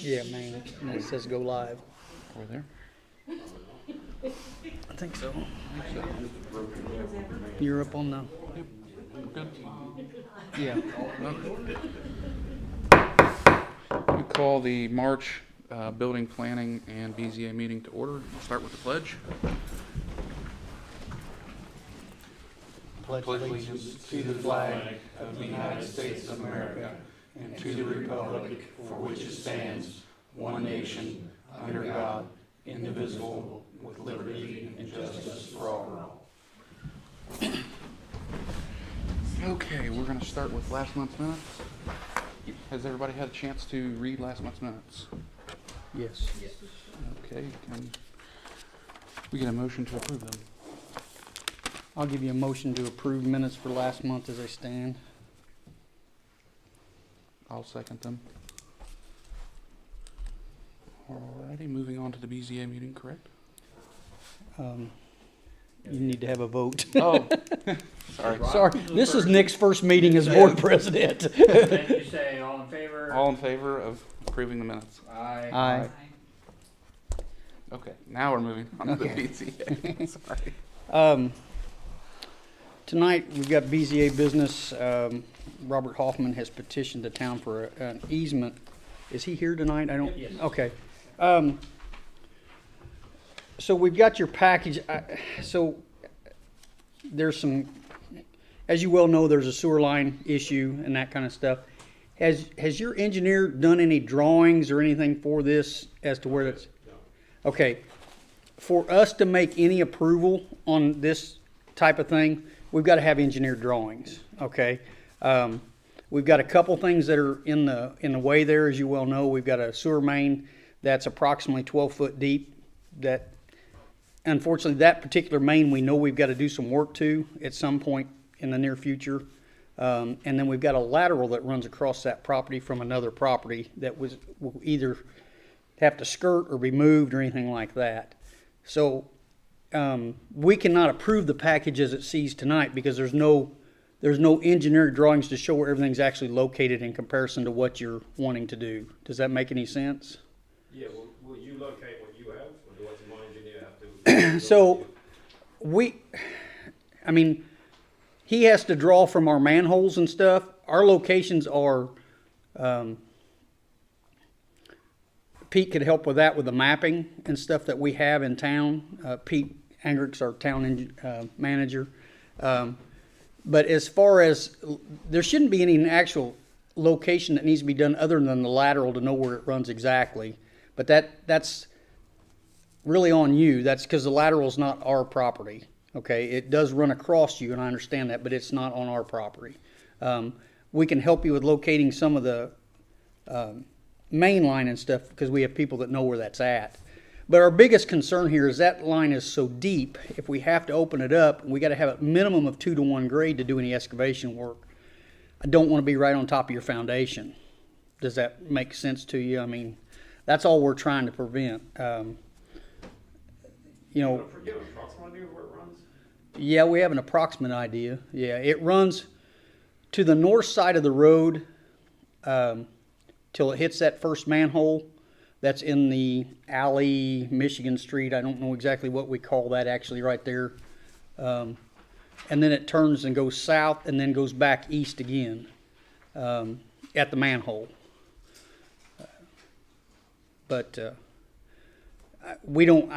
Yeah, man, and it says go live. Over there? I think so. You're up on the, Yep. We're good. yeah. We call the March Building Planning and BZA meeting to order. We'll start with the pledge. Pledge allegiance to the flag of the United States of America and to the republic for which it stands, one nation, under God, indivisible, with liberty and justice for all. Okay, we're going to start with last month's minutes. Has everybody had a chance to read last month's minutes? Yes. Okay, can we get a motion to approve them? I'll give you a motion to approve minutes for last month as they stand. I'll second them. Alrighty, moving on to the BZA meeting, correct? You need to have a vote. Oh, sorry. Sorry, this is Nick's first meeting as board president. Then you say all in favor? All in favor of approving the minutes? Aye. Aye. Okay, now we're moving on to the Okay. BZA. Sorry. Tonight, we've got BZA business. Robert Hoffman has petitioned the town for an easement. Is he here tonight? I don't. Yes. Okay. So we've got your package. So there's some, as you well know, there's a sewer line issue and that kind of stuff. Has your engineer done any drawings or anything for this as to where that's? Okay. For us to make any approval on this type of thing, we've got to have engineered drawings. Okay. We've got a couple things that are in the way there, as you well know. We've got a sewer main that's approximately 12 foot deep. That, unfortunately, that particular main we know we've got to do some work to at some point in the near future. And then we've got a lateral that runs across that property from another property that will either have to skirt or be moved or anything like that. So we cannot approve the package as it sees tonight because there's no engineered drawings to show where everything's actually located in comparison to what you're wanting to do. Does that make any sense? Yeah, will you locate what you have, or does my engineer have to? So he has to draw from our manholes and stuff. Our locations are, Pete could help with that with the mapping and stuff that we have in town. Pete Angrick's our town manager. But as far as, there shouldn't be any actual location that needs to be done other than the lateral to know where it runs exactly. But that's really on you. That's because the lateral is not our property. Okay, it does run across you, and I understand that, but it's not on our property. We can help you with locating some of the main line and stuff because we have people that know where that's at. But our biggest concern here is that line is so deep, if we have to open it up, we got to have a minimum of 2-to-1 grade to do any excavation work. I don't want to be right on top of your foundation. Does that make sense to you? I mean, that's all we're trying to prevent. You have an approximate idea of where it runs? Yeah, we have an approximate idea. Yeah, it runs to the north side of the road till it hits that first manhole. That's in the alley, Michigan Street. I don't know exactly what we call that actually right there. And then it turns and goes south and then goes back east again at the manhole. But we don't,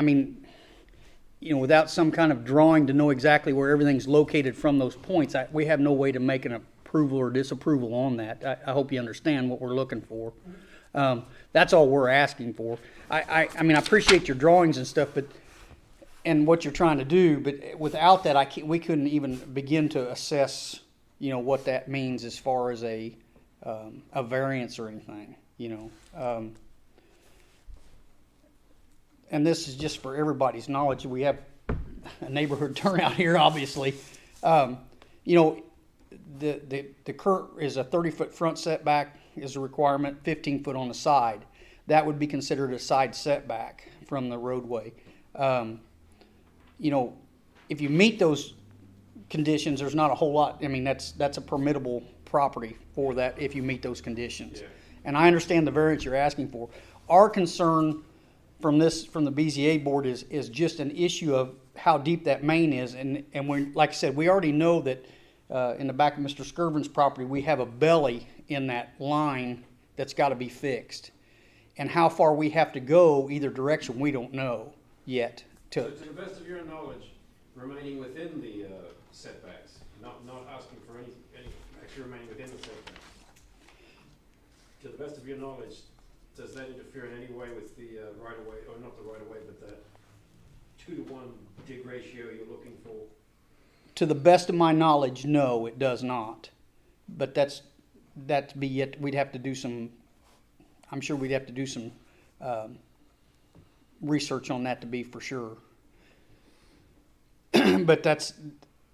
without some kind of drawing to know exactly where everything's located from those points, we have no way to make an approval or disapproval on that. I hope you understand what we're looking for. That's all we're asking for. I appreciate your drawings and stuff, and what you're trying to do, but without that, we couldn't even begin to assess, what that means as far as a variance or anything, and this is just for everybody's knowledge. We have a neighborhood turnout here, obviously. The curb is a 30-foot front setback is a requirement, 15 foot on the side. That would be considered a side setback from the roadway. If you meet those conditions, there's not a whole lot. That's a permittable property for that if you meet those conditions. Yeah. And I understand the variance you're asking for. our concern from the BZA board is just an issue of how deep that main is, and when, like I said, we already know that in the back of Mr. Skirvin's property, we have a belly in that line that's got to be fixed, and how far we have to go either direction, we don't know yet. So to the best of your knowledge, remaining within the setbacks, not asking for any, actually remaining within the setbacks. To the best of your knowledge, does that interfere in any way with the right-of-way, or not the right-of-way, but the 2-to-1 dig ratio you're looking for? To the best of my knowledge, no, it does not. But that's to be yet. We'd have to do some. I'm sure we'd have to do some research on that to be for sure. But that's,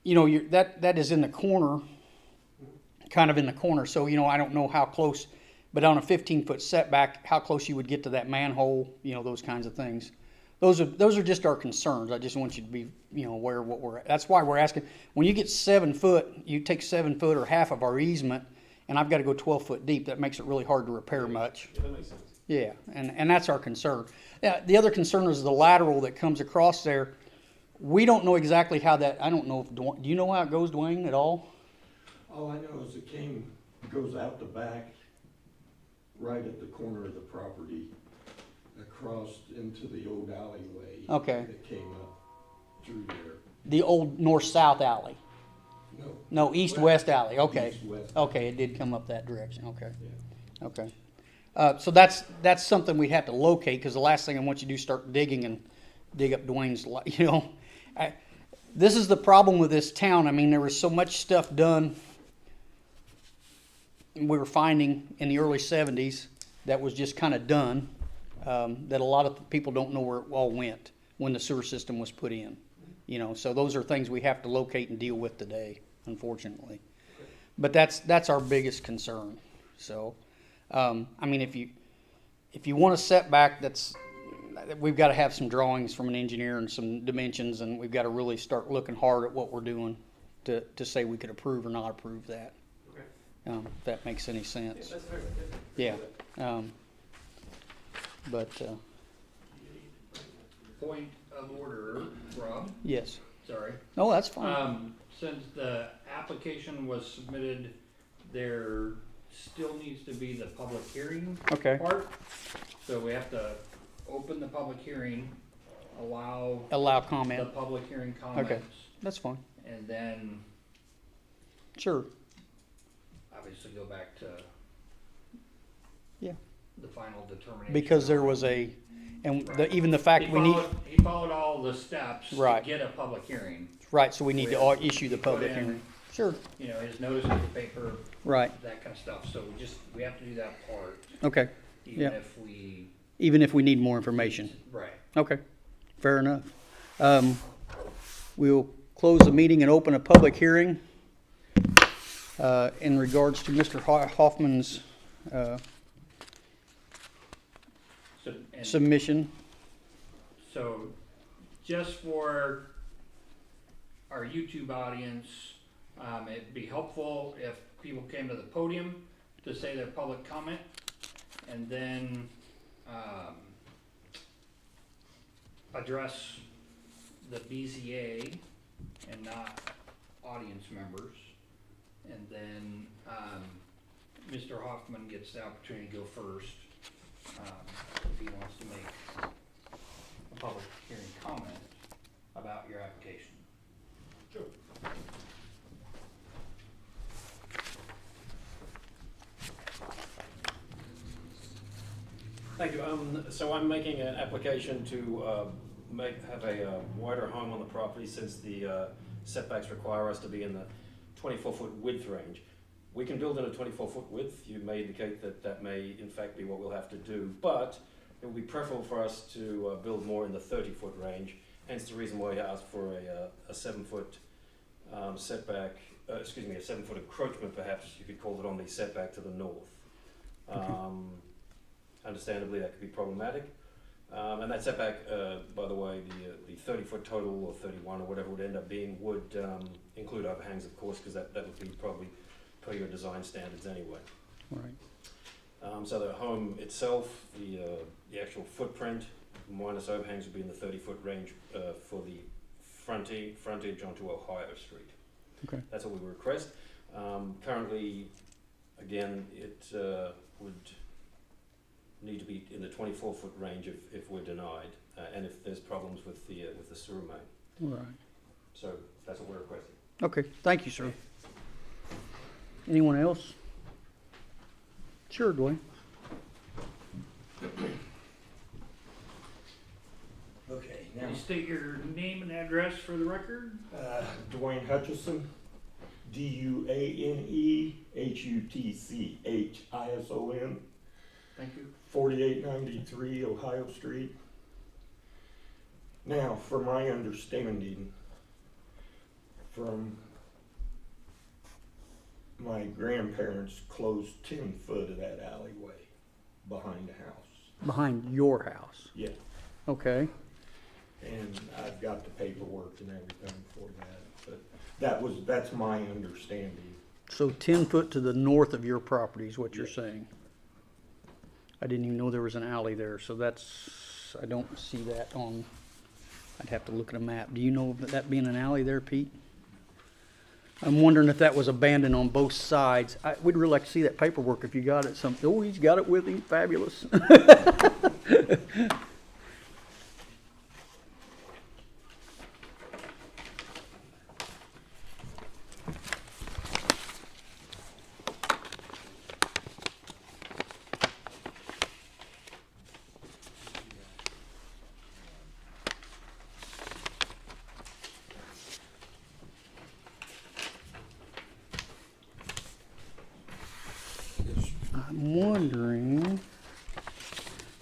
that is in the corner, kind of in the corner. So I don't know how close, but on a 15-foot setback, how close you would get to that manhole. Those kinds of things. Those are just our concerns. I just want you to be aware of what we're at. That's why we're asking. When you get 7 foot, you take 7 foot or half of our easement, and I've got to go 12 foot deep. That makes it really hard to repair much. Yeah, that makes sense. Yeah, and that's our concern. Yeah, the other concern is the lateral that comes across there. We don't know exactly how that. I don't know if do you know how it goes, Dwayne, at all? All I know is it goes out the back, right at the corner of the property, across into the old alleyway. Okay. That came up through there. The old north-south alley. No. No, east-west alley. Okay. East-west. Okay, it did come up that direction. Okay. Yeah. Okay. So that's something we'd have to locate, because the last thing I want you to do is start digging and dig up Dwayne's. This is the problem with this town. I mean, there was so much stuff done. We were finding in the early '70s that was just kind of done. That a lot of people don't know where it all went when the sewer system was put in. So those are things we have to locate and deal with today, unfortunately. But that's our biggest concern. So, I mean, if you want a setback, we've got to have some drawings from an engineer and some dimensions, and we've got to really start looking hard at what we're doing to say we could approve or not approve that. Okay. If that makes any sense. That's fair. Yeah. But Point of order, Rob, yes. sorry. No, that's fine. Since the application was submitted, there still needs to be the public hearing Okay. part. So we have to open the public hearing, allow Allow the comment. public hearing comments, That's fine. and then Sure. obviously go back to Yeah. the final determination. Because there was even the fact we need, He followed all the steps Right. to get a public hearing. right, so we need to issue the public Put in- hearing. Sure. His notice in the paper, Right. that kind of stuff. So we have to do that part, Okay. even Yeah. if we. Even if we need more information. Right. Okay. Fair enough. We'll close the meeting and open a public hearing in regards to Mr. Hoffman's And submission. so, just for our YouTube audience, it'd be helpful if people came to the podium to say their public comment, and then address the BZA and not audience members. And then Mr. Hoffman gets the opportunity to go first if he wants to make a public hearing comment about your application. Sure. Thank you. So I'm making an application to have a wider home on the property, since the setbacks require us to be in the 24-foot width range. We can build in a 24-foot width. You may indicate that that may in fact be what we'll have to do, but it would be preferable for us to build more in the 30-foot range, hence the reason why I asked for a 7-foot setback, a 7-foot encroachment, perhaps you could call it, on the setback to the north. Understandably, that could be problematic. And that setback, by the way, the 30-foot total, or 31, or whatever it would end up being, would include overhangs, of course, because that would be probably per your design standards anyway. Right. So the home itself, the actual footprint minus overhangs would be in the 30-foot range for the frontage onto Ohio Street. Okay. That's what we request. Currently, again, it would need to be in the 24-foot range if we're denied, and if there's problems with the sewer main. All right. So that's what we're requesting. Okay, thank you, sir. Anyone else? Sure, Dwayne. Okay, Can you state your name and address for the record? Dwayne Hutchison, DuaneHutchison, Thank you. 4893 Ohio Street. Now, from my understanding, from my grandparents closed 10 foot of that alleyway behind the house. Behind your house. Yeah, Okay. and I've got the paperwork and everything for that, but that's my understanding. So 10 foot to the north of your property is what you're saying? I didn't even know there was an alley there, so that's, I don't see that on, I'd have to look at a map. Do you know of that being an alley there, Pete? I'm wondering if that was abandoned on both sides. We'd really like to see that paperwork if you got it. Oh, he's got it with him. Fabulous. I'm wondering,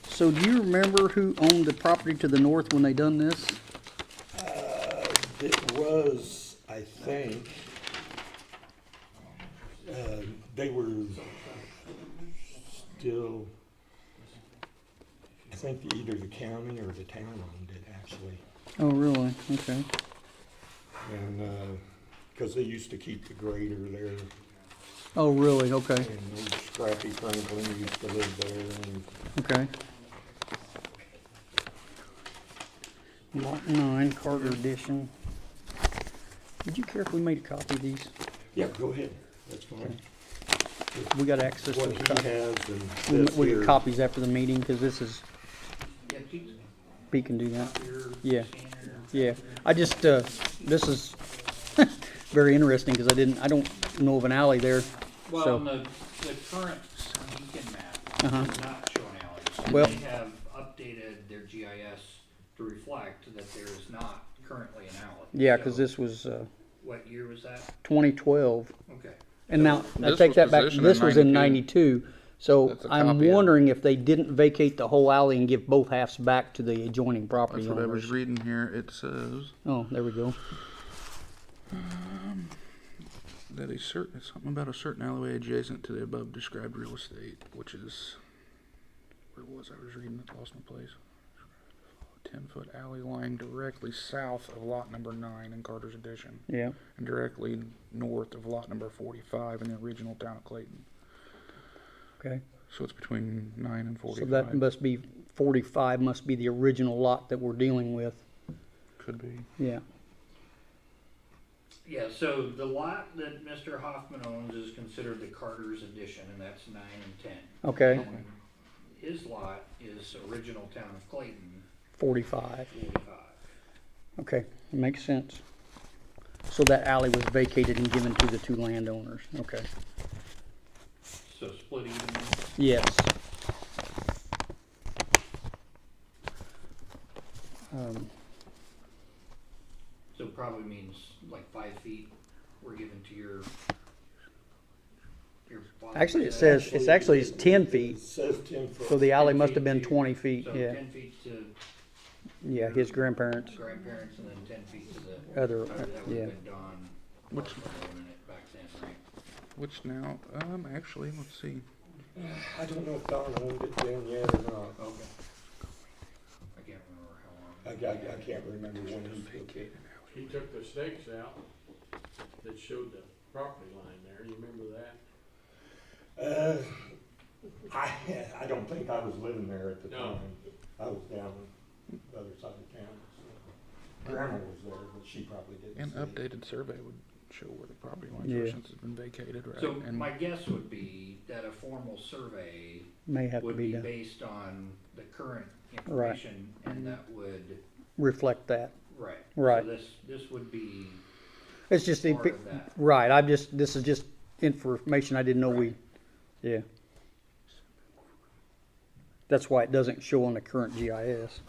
so do you remember who owned the property to the north when they done this? It was, I think, they were still, I think either the county or the town owned it, actually. Oh, really? Okay. And, because they used to keep the grader there, Oh, really? Okay. and old Scrappy Franklin used to live there, and Okay. Lot 9, Carter Edition. Would you care if we made a copy of these? yeah, go ahead, that's fine. We got access to What the he copy. has and this We get here. copies after the meeting, because this is, Yeah, keep Pete can do that. your Yeah. scanner. Yeah, I just, this is very interesting, because I don't know of an alley there. Well, So- on the current Beacon map Uh-huh. does not show an alley. Well- They have updated their GIS to reflect that there is not currently an alley. Yeah, because So, this was What year was that? 2012. Okay. And now, I This take was that back, positioned this in was in 92. 92. So That's a I'm copy of- wondering if they didn't vacate the whole alley and give both halves back to the adjoining property That's what I was owners. reading here. It says Oh, there we go. that something about a certain alleyway adjacent to the above described real estate, which is, where was I was reading it, lost my place. 10-foot alley lying directly south of lot number 9 in Carter's Edition, Yeah, and directly north of lot number 45 in the original town of Clayton. okay. So it's between 9 and So 45. that must be, 45 must be the original lot that we're dealing with. Could be. Yeah, Yeah, so the lot that Mr. Hoffman owns is considered the Carter's Edition, and that's 9 and 10. okay, And his lot is original town of Clayton, 45. 45. Okay, makes sense. So that alley was vacated and given to the two landowners. Okay, So split even. yes. Um, So probably means like 5 feet were given to your. father. Actually, it says, it's 10 It feet, says 10 foot. so the alley 10 must have feet been to- 20 feet, So yeah. 10 feet to Yeah, his grandparents, grandparents and then 10 feet to the. other, That would yeah. have been Don. Which- Owning it back then, right? Which now, actually, let's see. I don't know if Don owned it then yet or not. Okay. I can't remember how long. I can't remember when he took it. He took the stakes out that showed the property line there, you remember that? I don't think I was living there at the No. time. I was down the other side of town. So. Grandma was there, but she probably didn't An see it. updated survey would show where the property lines Yeah. are since it's been vacated, right? So And my guess would be that a formal survey May have to would be be done. based on the current information, and that would, Reflect that. right. Right. So this would be It's just, part of that. right, this is just information I didn't know yeah. That's why it doesn't show on the current GIS.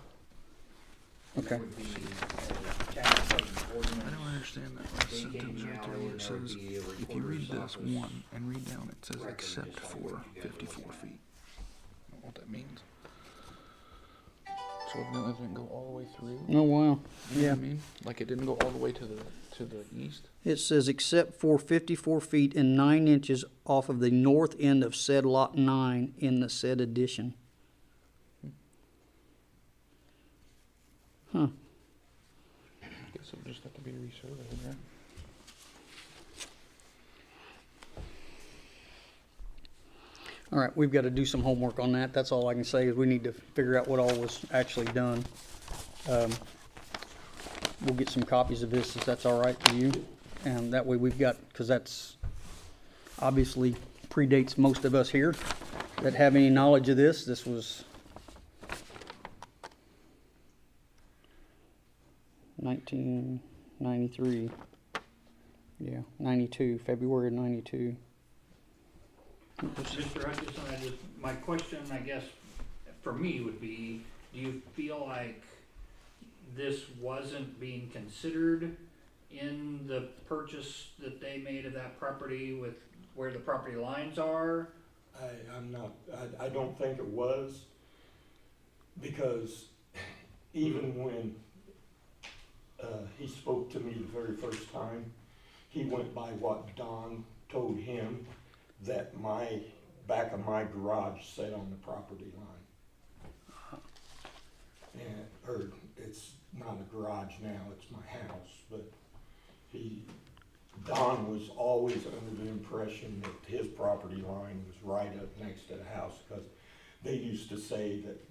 And Okay. it would be a tax code I ordinance. don't understand that last vacating sentence the right there alley, where and it there would says, be a if you recorder's read this office one and read down, it says record, except just like for what you guys are 54 looking at. feet. I don't know what that means. So it doesn't go all the way through? Oh, wow. You know Yeah. what I mean? Like it didn't go all the way to the east? It says except for 54 feet and 9 inches off of the north end of said lot 9 in the said addition. Huh. Guess it would just have to be resurveyed, right? All right, we've got to do some homework on that. That's all I can say is we need to figure out what all was actually done. We'll get some copies of this if that's all right to you. And that way we've got, because that's obviously predates most of us here that have any knowledge of this. This was 1993. Yeah, 92, February of 92. Mr. Hutchison, my question, I guess, for me would be, do you feel like this wasn't being considered in the purchase that they made of that property with where the property lines are? I'm not, I don't think it was, because even when he spoke to me the very first time, he went by what Don told him, that my, back of my garage sat on the property line. And, or it's not a garage now, it's my house, but Don was always under the impression that his property line was right up next to the house, because they used to say that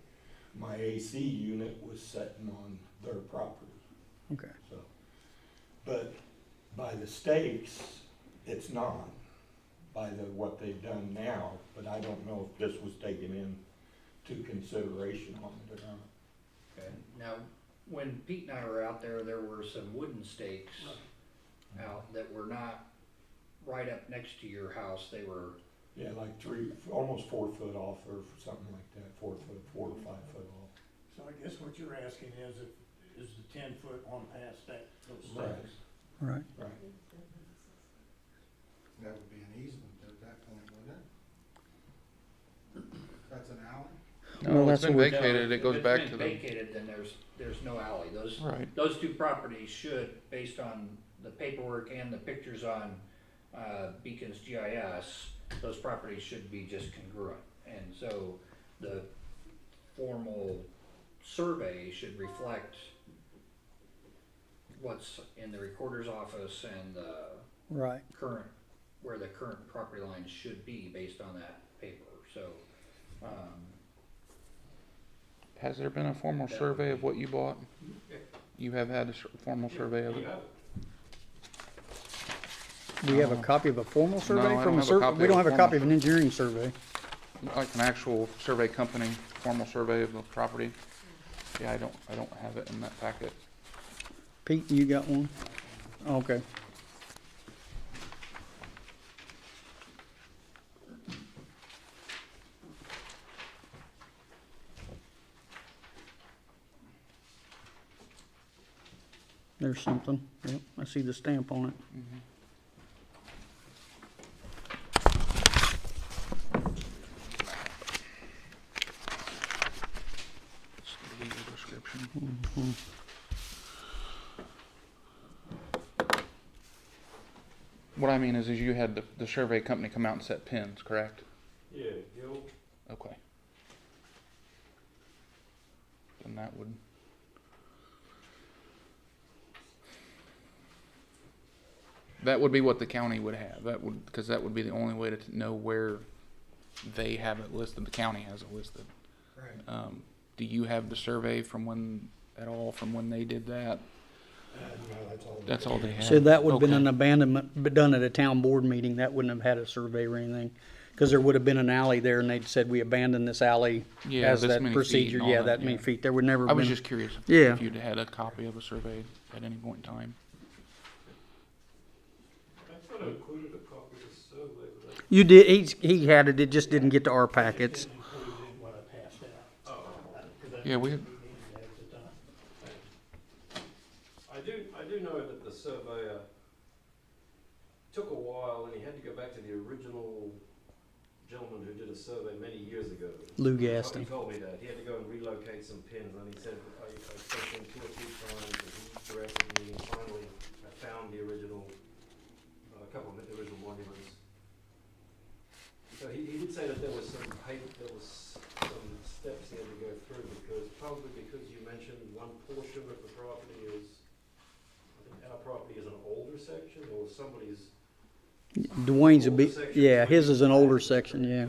my AC unit was sitting on their property, Okay. so. But by the stakes, it's not, by what they've done now, but I don't know if this was taken into consideration on it or not. Okay. Now, when Pete and I were out there, there were some wooden stakes out that were not right up next to your house. They were, Yeah, like almost 4 foot off or something like that, 4 or 5 foot off. So I guess what you're asking is the 10-foot on past that, those Right. stakes? Right. Right. That would be an easement at that point, wouldn't it? That's an alley? Well, No, it's that's been what we- vacated, it goes back to If the, it's been vacated, then there's no alley. right. Those two properties should, based on the paperwork and the pictures on Beacon's GIS, those properties should be just congruent. And so the formal survey should reflect what's in the recorder's office and the Right. current, where the current property lines should be based on that paper. So, Has there been a formal survey of what you bought? You have had a formal survey of it? Do we have a copy of a formal survey I from don't a have a copy we of don't a have a formal copy of an engineering survey. Like an actual survey company, formal survey of the property? Yeah, I don't have it in that packet. Pete, you got one? Okay. There's something. Yep, I see the stamp on it. It's the legal description. What I mean is you had the survey company come out and set pins, correct? Yeah, Gil. Okay. Then that would, be what the county would have. That would, because that would be the only way to know where they have it listed, the county has it listed. Right. Do you have the survey from when they did that? No, that's all. That's all they had. So that would have been Okay. an abandonment, but done at a town board meeting, that wouldn't have had a survey or anything. Cause there would have been an alley there and they'd said, we abandoned this alley Yeah, as this that many feet procedure, and all yeah, that, that many yeah. feet, there would never I have was been. just curious Yeah. if you'd had a copy of a survey at any point in time. I thought I included a copy of the survey, but I You did, he had it, it just didn't get to our packets. Didn't include it in what I passed out. Oh. 'Cause that's Yeah, we what had- needed at the time. I do know that the surveyor took a while, and he had to go back to the original gentleman who did a survey many years ago. Lou He Gaston. told me that, he had to go and relocate some pins, and he said, I spoke to him 2 or 3 times, and he directed me, and finally, I found the original, a couple of the original monuments. So he did say that there was some some steps he had to go through, probably because you mentioned one portion of the property is, I think our property is an older section, or somebody's. Dwayne's a older bit, section, yeah, his is an Dwayne's older back. section, yeah.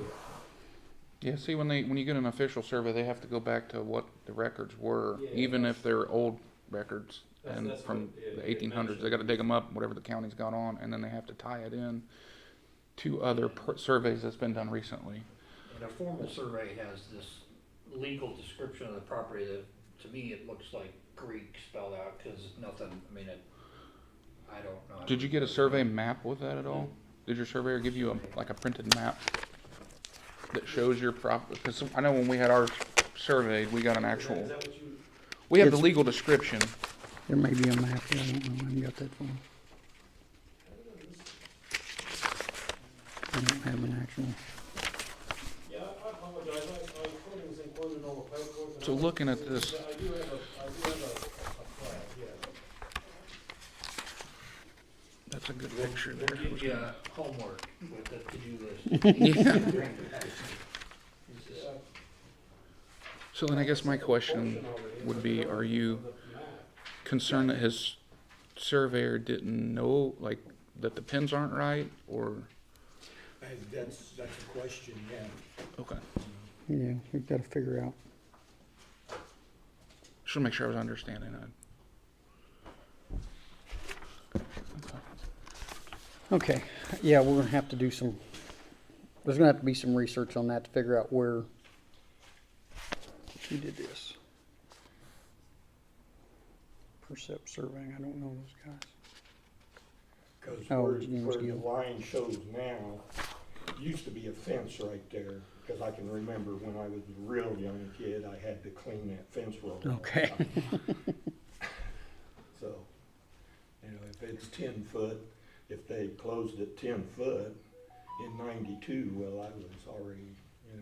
Yeah, see, when you get an official survey, they have to go back to what the records were, Yeah, even if they're old records. And That's from what, yeah, the he 1800s, they gotta dig them up, whatever the county's got on, and then they have to tie it in to other surveys that's been done recently. And a formal survey has this legal description of the property that, to me, it looks like Greek spelled out, cause nothing, I mean, I don't know. Did you get a survey map with that at all? Did your surveyor give you like a printed map that shows your property? Because I know when we had ours surveyed, we got an actual, Is that what you? we have the It's- legal description. There may be a map here, I don't know, I haven't got that far. I don't have an actual. Yeah, I apologize, I thought it was included in all the paperwork. So looking at this, I do have a flag, yeah. that's a good picture there. We'll give you homework with the to-do list. Yeah. It's just- So then I guess my question would be, are you concerned that his surveyor didn't know, like, that the pins aren't right, or? That's a question, yeah. Okay. Yeah, we've gotta figure out. Just wanna make sure I was understanding that. Okay, yeah, we're gonna have to do some, there's gonna have to be some research on that to figure out where she did this. Percept surveying, I don't know those guys. Because Oh, where James the Gill. line shows now, used to be a fence right there. Because I can remember when I was a real young kid, I had to clean that fence roll. all the Okay. time. So, if it's 10 foot, if they closed it 10 foot in 92, well, I was already, a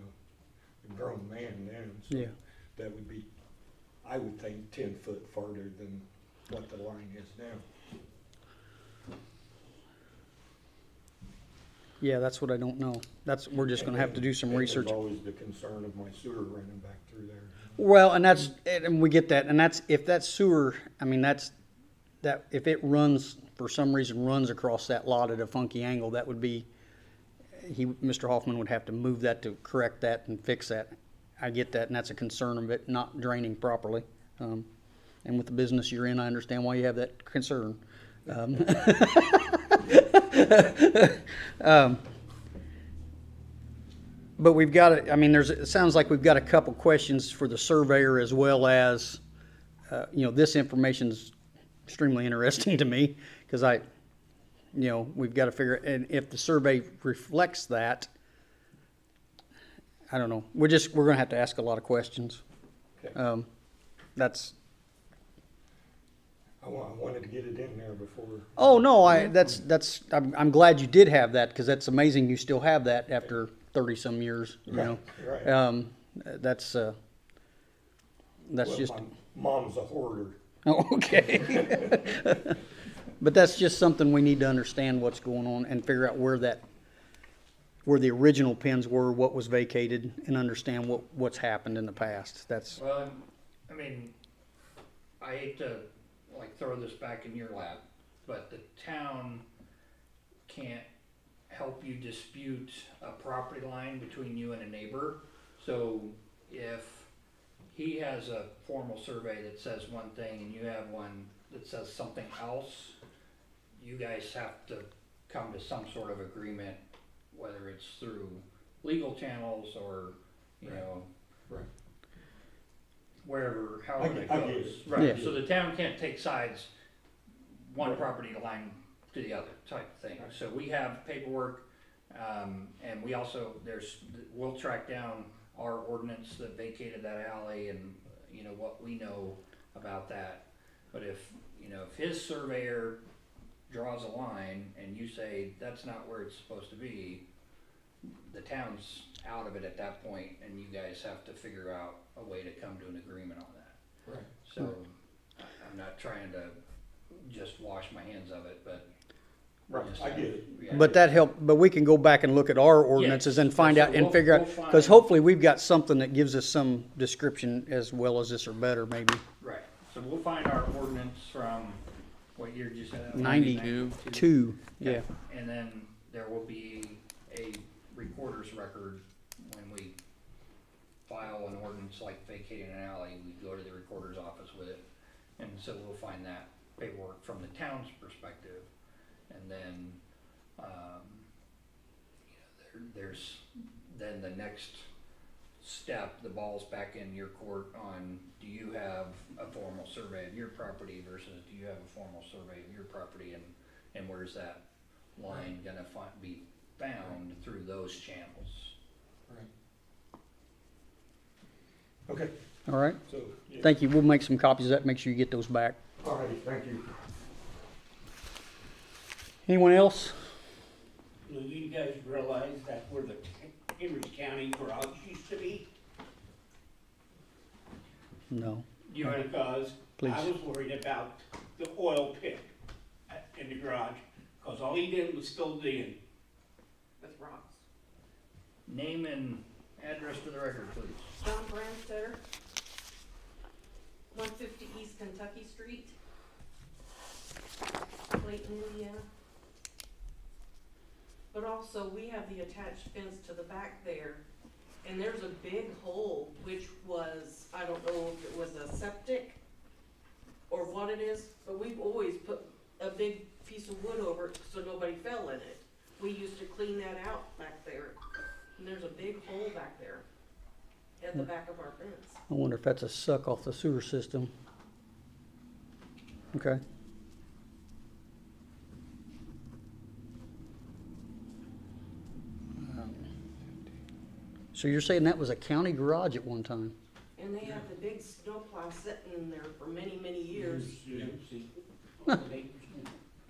grown man then. So Yeah. that would be, I would think, 10 foot farther than what the line is now. Yeah, that's what I don't know. We're just gonna have to do some And research. There's always the concern of my sewer running back through there. Well, and we get that, and that's, if that sewer, I mean, that, if it runs, for some reason, runs across that lot at a funky angle, that would be, Mr. Hoffman would have to move that to correct that and fix that. I get that, and that's a concern of it not draining properly. And with the business you're in, I understand why you have that concern. But we've got, I mean, it sounds like we've got a couple questions for the surveyor as well as, this information's extremely interesting to me, because we've got to figure, and if the survey reflects that, I don't know, we're gonna have to ask a lot of questions. Okay. That's, I wanted to get it in there before. oh, no, I'm glad you did have that, because that's amazing you still have that after 30-some years, Right. That's Well, just, my mom's a hoarder. oh, okay. But that's just something we need to understand what's going on and figure out where the original pins were, what was vacated, and understand what's happened in the past. That's, Well, I mean, I hate to throw this back in your lap, but the town can't help you dispute a property line between you and a neighbor. So if he has a formal survey that says one thing and you have one that says something else, you guys have to come to some sort of agreement, whether it's through legal channels or, you know, Right. wherever, however it I get goes. it. Right, Yeah. so the town can't take sides, one Right. property line to the other type thing. So we have paperwork, and we also, we'll track down our ordinance that vacated that alley and, you know, what we know about that. But if, you know, if his surveyor draws a line and you say that's not where it's supposed to be, the town's out of it at that point, and you guys have to figure out a way to come to an agreement on that. Right. So, I'm not trying to just wash my hands of it, but. Right, I get it. Yeah. But that helped, but we can go back and look at our ordinances and find So out and we'll- figure out, we'll find- because hopefully we've got something that gives us some description as well as this or better maybe. Right, so we'll find our ordinance from, what year did you say that was? 92. 92? Two, yeah. And then there will be a recorder's record when we file an ordinance like vacating an alley, we go to the recorder's office with it. And so we'll find that paperwork from the town's perspective. And then, there's, then the next step, the ball's back in your court on, do you have a formal survey of your property versus do you have a formal survey of your property, and where's that line gonna be found through those channels? Okay, All right, so, yeah. thank you. We'll make some copies of that, make sure you get those back. All right, thank you. Anyone else? Do you guys realize that where the Henry County garage used to be? No. You wanna, Because Please. I was worried about the oil pit in the garage, cause all he did was fill it in with rocks. name and address for the record, please. John Branstetter, 150 East Kentucky Street, Clayton, Indiana. But also, we have the attached fence to the back there, and there's a big hole, which was, I don't know if it was a septic or what it is, but we've always put a big piece of wood over it so nobody fell in it. We used to clean that out back there, and there's a big hole back there at the back of our fence. I wonder if that's a suck off the sewer system. Okay. So you're saying that was a county garage at one time? And they had the big snowplow sitting in there for many, many years. There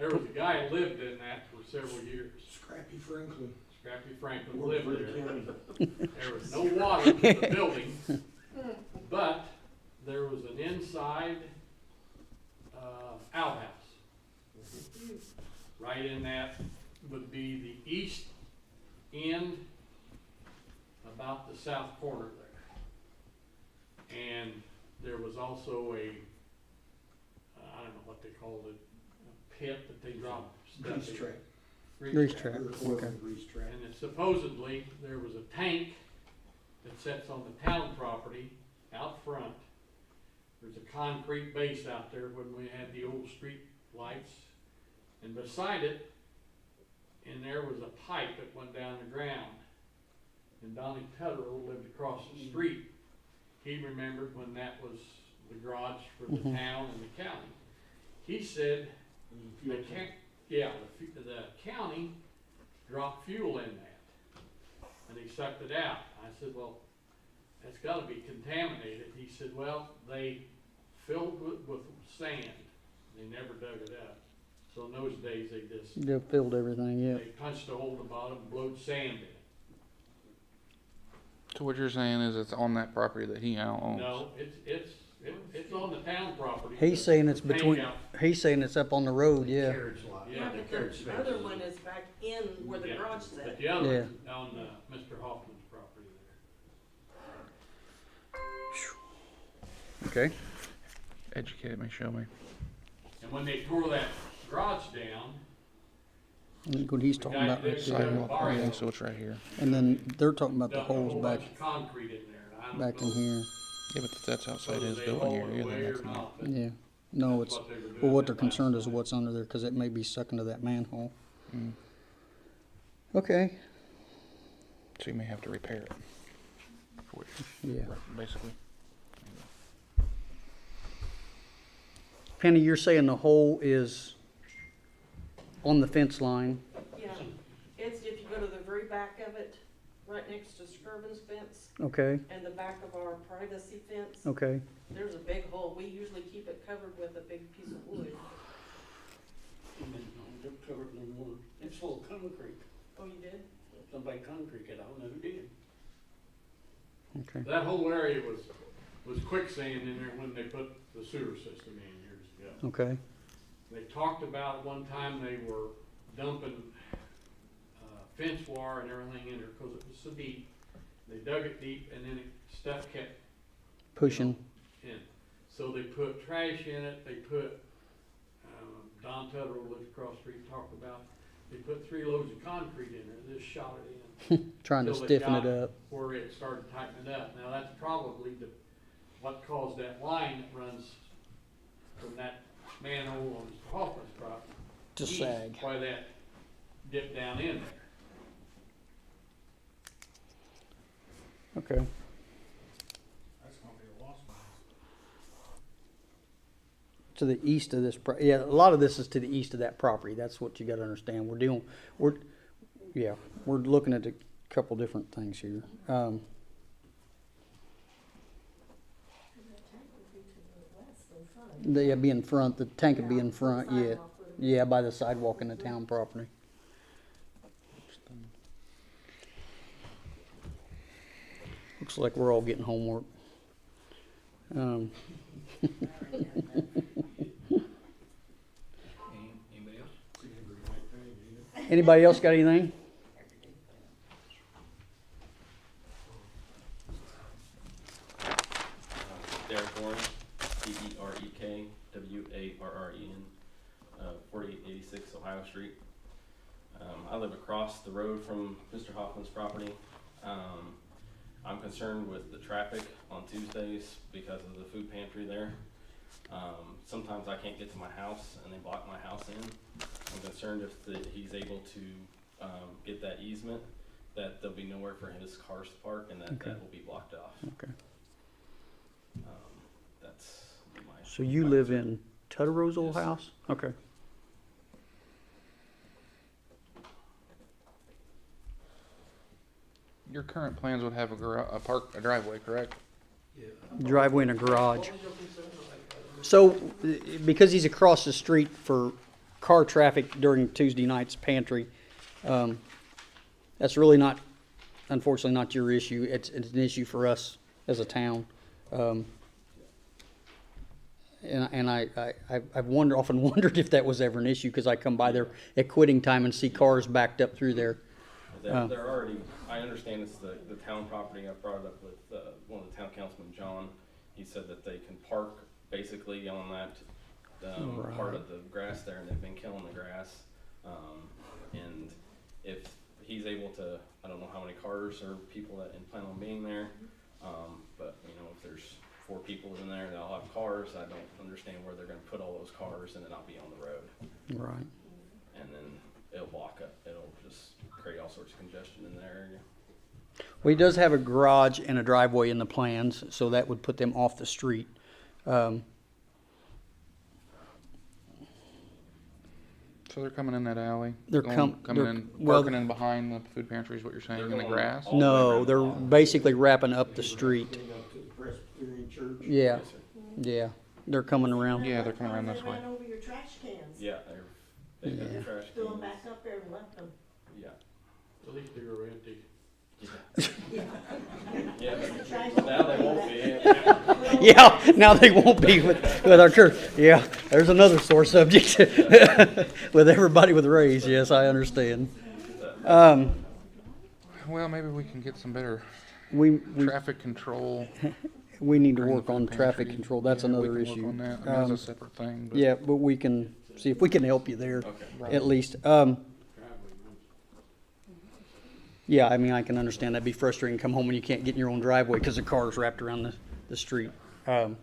was a guy who lived in that for several years. Scrappy Franklin. Scrappy Franklin Woodford lived there. County. There was no water in the building, but there was an inside outhouse. Right in that would be the east end, about the south corner there. And there was also a, I don't know what they called it, a pit that they dropped stuff Grease in. trap. Grease trap, Oil okay. and grease trap. And then supposedly, there was a tank that sits on the town property out front. There's a concrete base out there when we had the old street lights. And beside it, and there was a pipe that went down the ground. And Donnie Tutterall lived across the street. He remembered when that was the garage for the town and the county. He said, the county dropped fuel in that, and he sucked it out. I said, well, that's gotta be contaminated. He said, well, they filled with sand. They never dug it up. So in those days, they just, They filled everything, yeah. they punched a hole in the bottom, blowed sand in it. So what you're saying is it's on that property that he now owns? No, it's on the town property. He's saying it's Tank between, out. he's saying it's up on the road, yeah. Carriage lot. Yeah, but carriage the space. other one is back in where the Yeah, garage But sat. the other one's on Mr. Hoffman's property there. Okay. Educate me, show me. And when they tore that garage down, I think what he's The talking guy about that right did there. Sidewalk, Barrio yeah, so it's right here. And then they're talking about the dumped a holes whole back, bunch of concrete in there, and I don't back in know here. Yeah, but that's outside whether his they building hauled it area, away then or that's not. not, but Yeah. No, that's it's, what they were doing well, what they're that concerned last is night. what's under there, cause it may be sucking to that manhole. Mm. Okay, So you may have to repair it. For you, yeah. right, basically. Penny, you're saying the hole is on the fence line? Yeah, it's if you go to the very back of it, right next to Skirvin's fence Okay, and the back of our privacy fence, okay. there's a big hole. We usually keep it covered with a big piece of wood. They're covered in wood. It's full of concrete. Oh, you did? Somebody concrete it, I don't know who did. Okay. That whole area was quicksand in there when they put the sewer system in years ago. Okay. They talked about one time they were dumping fence wire and everything in there because it was so deep. They dug it deep and then stuff kept Pushing. in. So they put trash in it. They put, Don Tuttle lives across the street, talked about, they put 3 loads of concrete in there, just shot it in. Trying to Till they stiffen got it up. Where it started tightening up. Now that's probably what caused that line that runs from that manhole on Mr. Hoffman's property. To east, sag. Why that dipped down in there. Okay. That's gonna be a loss. To the east of this, yeah, a lot of this is to the east of that property. That's what you gotta understand. We're looking at a couple different things here. Yeah, be in front, the tank would be in front, yeah. Yeah, by the sidewalk in the town property. Looks like we're all getting homework. Anybody else? Anybody else got anything? Derek Warren, DEREKWARREN, 4886 Ohio Street. I live across the road from Mr. Hoffman's property. I'm concerned with the traffic on Tuesdays because of the food pantry there. Sometimes I can't get to my house and they block my house in. I'm concerned if he's able to get that easement, that there'll be nowhere for his cars to park and that will be blocked off. Okay. That's my. So you my live concern. in Tuttaro's old Yes. house? Okay. Your current plans would have a driveway, correct? Driveway and a garage. So, because he's across the street for car traffic during Tuesday night's pantry, that's really not, unfortunately, not your issue. It's an issue for us as a town. And I've often wondered if that was ever an issue, because I come by there at quitting time and see cars backed up through there. They're already, I understand it's the town property. I brought it up with one of the town councilmen, John. He said that they can park basically on that part of the grass there, and they've been killing the grass. And if he's able to, I don't know how many cars or people that plan on being there, but you know, if there's 4 people in there and they'll have cars, I don't understand where they're gonna put all those cars and then I'll be on the road. Right. And then it'll block up, it'll just create all sorts of congestion in that area. Well, he does have a garage and a driveway in the plans, so that would put them off the street. So they're coming in that alley? They're coming they're- in, well, parking in behind the food pantry is what you're saying, They're in the going grass? all the way No, around the they're block. basically wrapping up the street. Getting up to the Presbyterian Church. Yeah, Yes, sir. yeah. They're coming around. Yeah, they're coming around They this way. ran over your trash cans. Yeah, they've got Yeah. the trash Threw them cans. back up there and left them. Yeah. At least they were empty. Yeah, Trash but now they won't be. Yeah, now they won't be with our church. Yeah, there's another sore subject with everybody with raise. Yes, I understand. Well, maybe we can get some better We traffic control. we need to during the work on food traffic pantry. control. That's Yeah, we another can work issue. on that. I mean, that's a separate thing. But Yeah, but we can see if we can help you there Okay. at least. Traffic Yeah, I mean, I can understand that'd be frustrating, come home and you can't get in your own driveway because the car's wrapped around the street. Okay,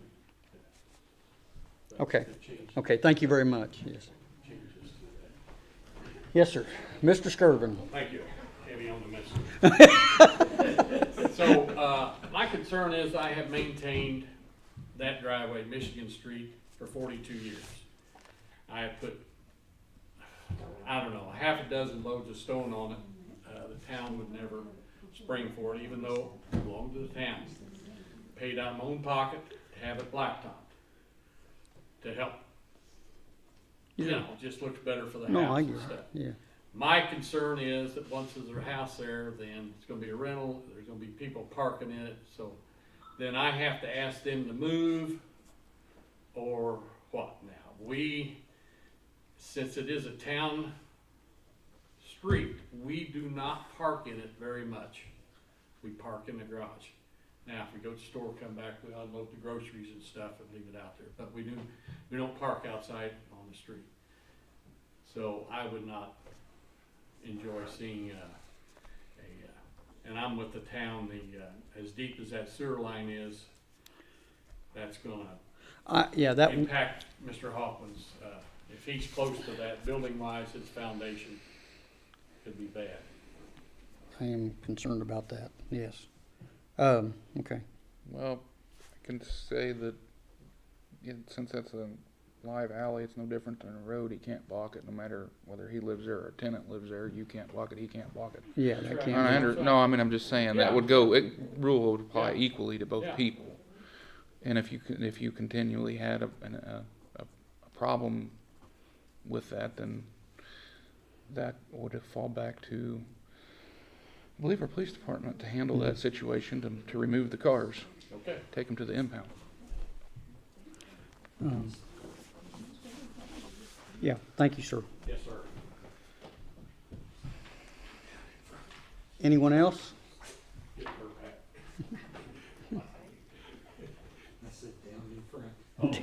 okay, thank you very much, yes. Yes, sir. Mr. Skirvin. Thank you. Heavy on the message. So, my concern is I have maintained that driveway, Michigan Street, for 42 years. I have put, I don't know, half a dozen loads of stone on it. The town would never spring for it, even though it belonged to the town. Paid out of my own pocket to have it blacktopped, to help. You know, it just looks better for the No, house I and get it, stuff. yeah. My concern is that once there's a house there, then it's gonna be a rental, there's gonna be people parking in it, so then I have to ask them to move, or what now? Since it is a town street, we do not park in it very much. We park in the garage. Now, if we go to the store, come back, we unload the groceries and stuff and leave it out there, but we don't park outside on the street. So I would not enjoy seeing and I'm with the town, as deep as that sewer line is, that's gonna Yeah, that, impact Mr. Hoffman's, if he's close to that building wise, his foundation could be bad. I am concerned about that, yes. Okay. Well, I can say that since that's a live alley, it's no different than a road. He can't block it, no matter whether he lives there or a tenant lives there. You can't block it, he can't block it. Yeah, that Right. can't. No, I mean, I'm just saying that would go, rule would apply equally to both Yeah. people. And if you continually had a problem with that, then that would fall back to, I believe, our police department to handle that situation, to remove the cars, Okay. take them to the impound. Yeah, thank you, sir. Yes, sir. Anyone else? Get her back.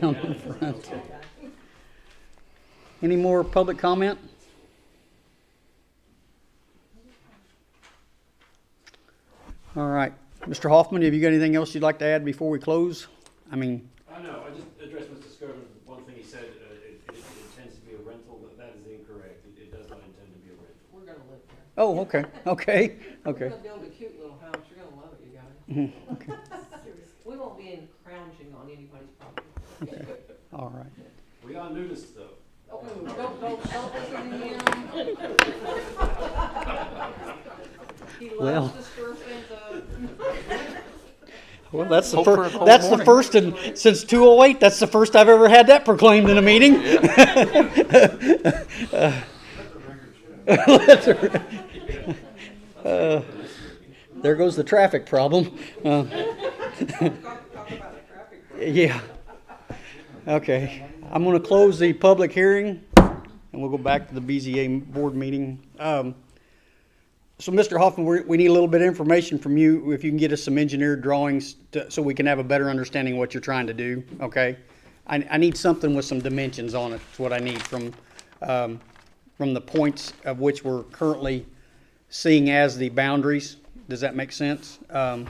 Down in front. Any more public comment? All right. Mr. Hoffman, have you got anything else you'd like to add before we close? I mean, I know, I just addressed Mr. Skirvin, one thing he said, it intends to be a rental, but that is incorrect. It does not intend to be a rental. We're gonna live there. oh, okay, okay, We're okay. gonna build a cute little house, you're gonna love it, you guys. We won't be encroaching on anybody's property. All right. We are nudists though. Oh, don't listen to him. He Well. loves to stir things up. Well, that's the Hope for a first, cold that's the morning. first in, since 208, that's the first I've ever had that proclaimed in a meeting. There goes the traffic problem. Talk about a traffic. Yeah. Okay. I'm going to close the public hearing, and we'll go back to the BZA board meeting. So, Mr. Hoffman, we need a little bit of information from you. If you can get us some engineered drawings so we can have a better understanding of what you're trying to do, okay? I need something with some dimensions on it. That's what I need from the points of which we're currently seeing as the boundaries. Does that make sense? And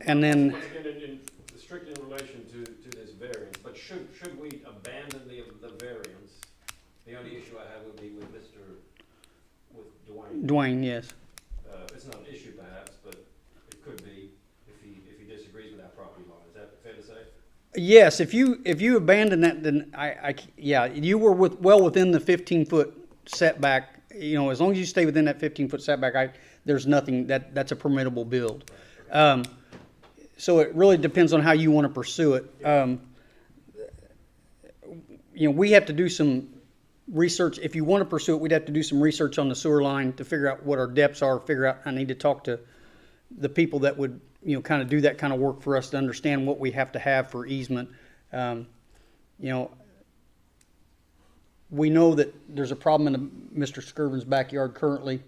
then... Once again, strictly in relation to this variance, but should we abandon the variance, the only issue I have would be with Dwayne. Dwayne, yes. It's not an issue perhaps, but it could be if he disagrees with that property line. Is that fair to say? Yes, if you abandon that, then yeah, you were well within the 15-foot setback. You know, as long as you stay within that 15-foot setback, there's nothing that's a permittable build. So it really depends on how you want to pursue it. You know, we have to do some research. If you want to pursue it, we'd have to do some research on the sewer line to figure out what our depths are. I need to talk to the people that would, you know, kind of do that kind of work for us to understand what we have to have for easement. You know, we know that there's a problem in Mr. Skirvin's backyard currently.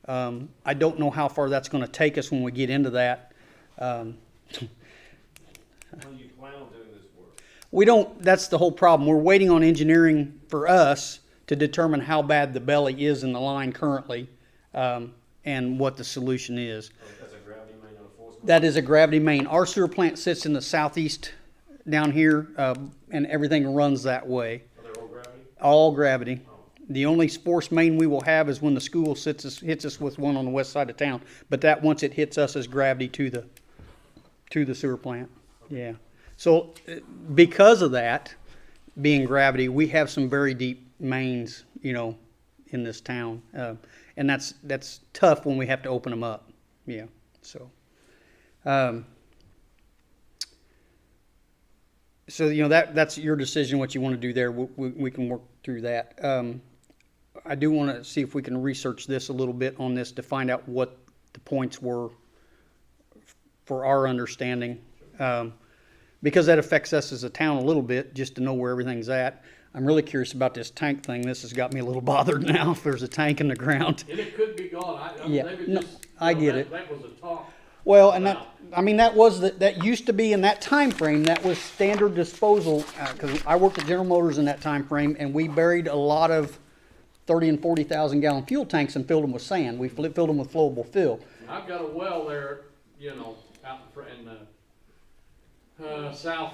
I don't know how far that's going to take us when we get into that. When you plan on doing this work? We don't, that's the whole problem. We're waiting on engineering for us to determine how bad the belly is in the line currently. and what the solution is. Oh, that's a gravity main on a force main? That is a gravity main. Our sewer plant sits in the southeast down here, and everything runs that way. Are they all gravity? All gravity. Oh. The only force main we will have is when the school hits us with one on the west side of town. But that, once it hits us, is gravity to the sewer plant. Yeah. So because of that, being gravity, we have some very deep mains, you know, in this town, and that's tough when we have to open them up. Yeah. So. So you know that's your decision what you want to do there. We can work through that. I do want to see if we can research this a little bit on this to find out what the points were for our understanding, because that affects us as a town a little bit, just to know where everything's at. I'm really curious about this tank thing. This has got me a little bothered now. If there's a tank in the ground. And it could be gone. Yeah, no, I get it. That was a talk. Well, and that used to be in that time frame. That was standard disposal, because I worked at General Motors in that time frame, and we buried a lot of 30 and 40,000 gallon fuel tanks and filled them with sand. We filled them with flowable fill. I've got a well there, you know, out in the south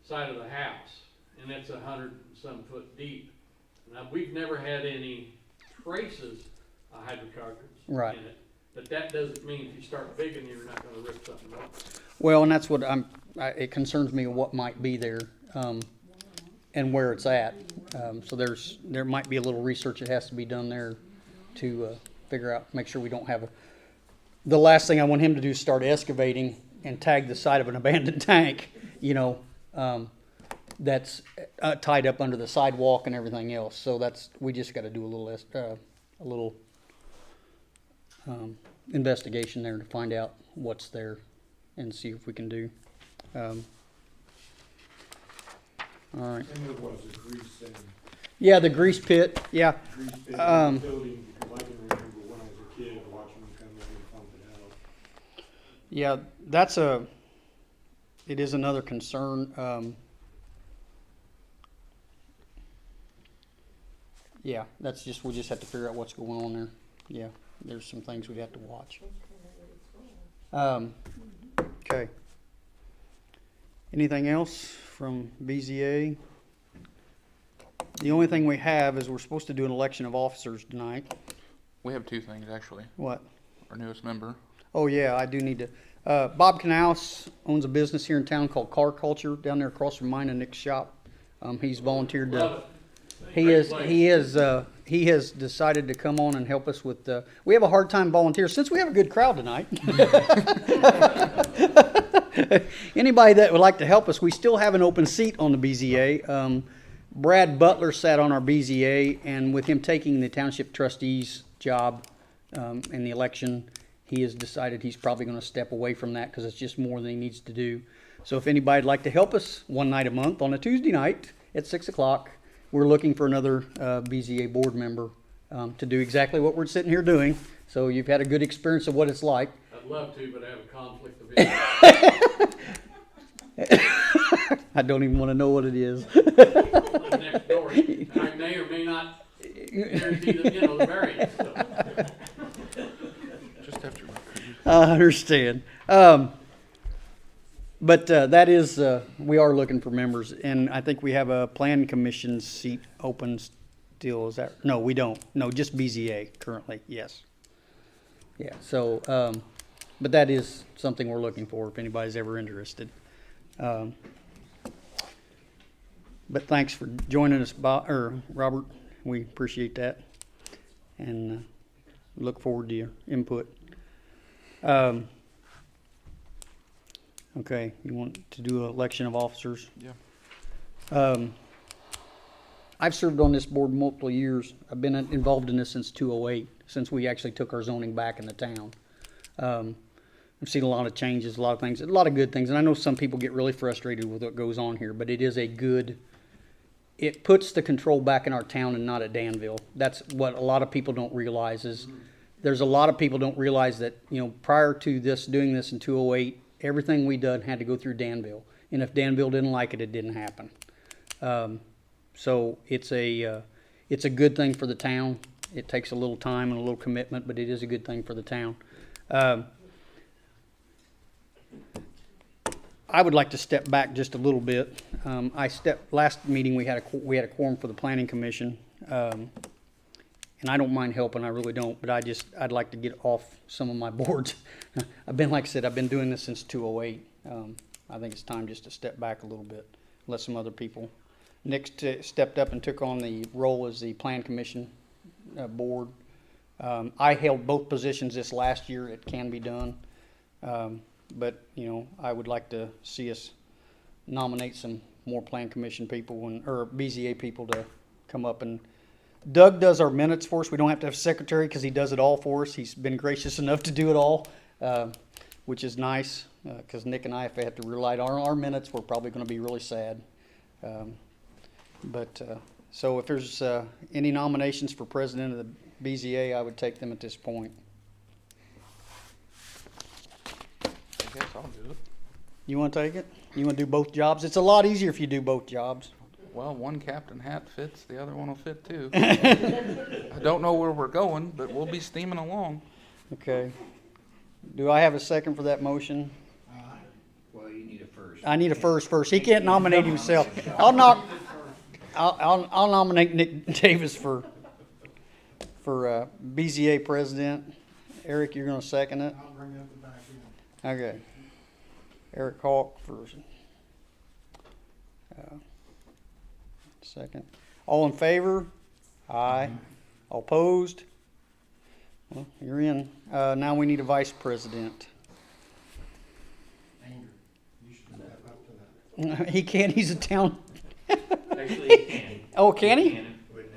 side of the house, and it's 100-some foot deep. Now, we've never had any traces of hydrocarbons Right. in it, but that doesn't mean if you start digging, you're not going to rip something up. Well, and that's what it concerns me what might be there, and where it's at. So there might be a little research that has to be done there to figure out, make sure we don't have the last thing I want him to do is start excavating and tag the side of an abandoned tank, you know, that's tied up under the sidewalk and everything else. So we just got to do a little investigation there to find out what's there and see if we can do. All right. And it was a grease and Yeah, the grease pit. Yeah. grease pit in the Um, building, because I can remember when I was a kid watching them come in and pump it out. Yeah, it is another concern. Yeah, we'll just have to figure out what's going on there. Yeah, there's some things we'd have to watch. Okay. Anything else from BZA? The only thing we have is we're supposed to do an election of officers tonight. We have two things, actually. What? Our newest member. Oh, yeah, I do need to. Bob Canals owns a business here in town called Car Culture down there across from mine and Nick's shop. He's volunteered to. Love it. He has decided to come on and help us with. We have a hard time volunteers since we have a good crowd tonight. Anybody that would like to help us, we still have an open seat on the BZA. Brad Butler sat on our BZA, and with him taking the township trustee's job in the election, he has decided he's probably going to step away from that because it's just more than he needs to do. So if anybody'd like to help us one night a month on a Tuesday night at 6 o'clock, we're looking for another BZA board member to do exactly what we're sitting here doing. So you've had a good experience of what it's like. I'd love to, but I have a conflict of interest. I don't even want to know what it is. I'm next door. I may or may not guarantee the variance. So. Just after. I understand. But that is, we are looking for members, and I think we have a plan commission seat open still. Is that? No, we don't. No, just BZA currently. Yes. Yeah. So, but that is something we're looking for if anybody's ever interested. But thanks for joining us, Robert. We appreciate that, and look forward to your input. Okay, you want to do an election of officers? Yeah. I've served on this board multiple years. I've been involved in this since 2008, since we actually took our zoning back in the town. I've seen a lot of changes, a lot of things, a lot of good things, and I know some people get really frustrated with what goes on here, but it is it puts the control back in our town and not at Danville. That's what a lot of people don't realize is there's a lot of people don't realize that, you know, prior to doing this in 2008, everything we done had to go through Danville. And if Danville didn't like it, it didn't happen. So it's a good thing for the town. It takes a little time and a little commitment, but it is a good thing for the town. I would like to step back just a little bit. Last meeting, we had a quorum for the planning commission. And I don't mind helping, I really don't, but I'd like to get off some of my boards. Like I said, I've been doing this since 2008. I think it's time just to step back a little bit, let some other people. Nick stepped up and took on the role as the plan commission board. I held both positions this last year. It can be done. But, I would like to see us nominate some more plan commission people or BZA people to come up. And Doug does our minutes for us. We don't have to have a secretary because he does it all for us. He's been gracious enough to do it all, which is nice because Nick and I, if we have to rely on our minutes, we're probably going to be really sad. So if there's any nominations for president of the BZA, I would take them at this point. I guess I'll do it. You want to take it? You want to do both jobs? It's a lot easier if you do both jobs. Well, one captain hat fits, the other one will fit too. I don't know where we're going, but we'll be steaming along. Okay. Do I have a second for that motion? Well, you need a first. I need a first. He can't nominate himself. I'll nominate Nick Davis for BZA president. Eric, you're going to second it? I'll bring up the back end. Okay. Eric Hawk for second. All in favor? Aye. All opposed? Well, you're in. Now we need a vice president. Andrew, you should step up to that. He can't. He's a town. Actually, he can. Oh, can he?